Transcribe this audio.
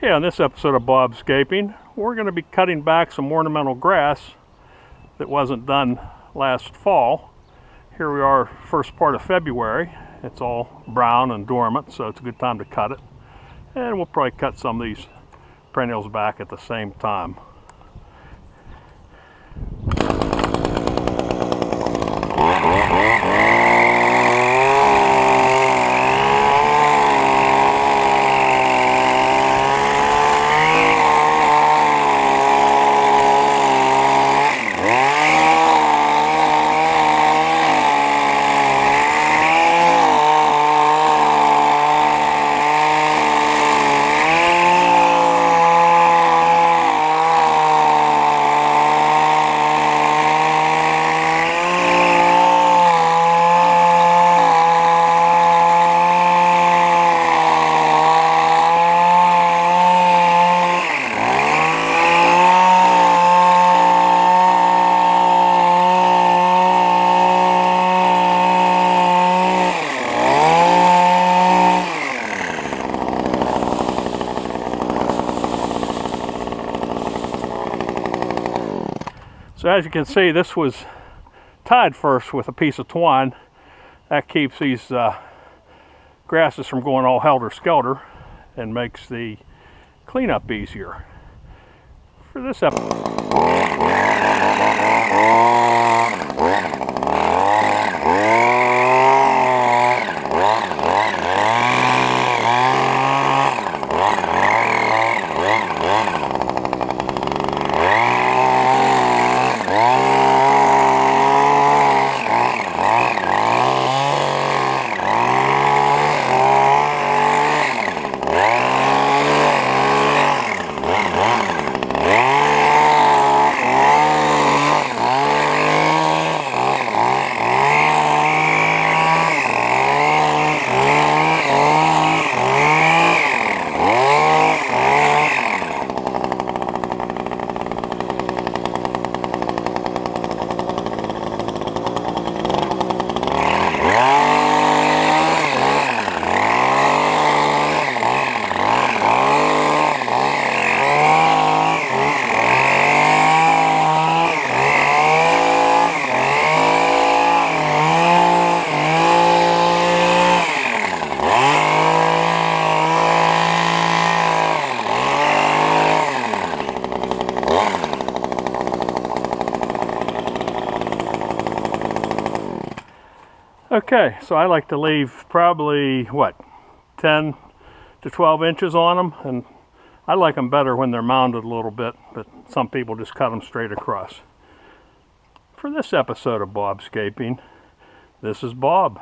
Okay, on this episode of Bobscaping, we're going to be cutting back some ornamental grass that wasn't done last fall. Here we are, first part of February. It's all brown and dormant, so it's a good time to cut it. And we'll probably cut some of these perennials back at the same time. So as you can see, this was tied first with a piece of twine. That keeps these grasses from going all helter-skelter and makes the cleanup easier. For this episode, okay, so I like to leave probably, 10 to 12 inches on them, and I like them better when they're mounded a little bit, but some people just cut them straight across. For this episode of Bobscaping, this is Bob.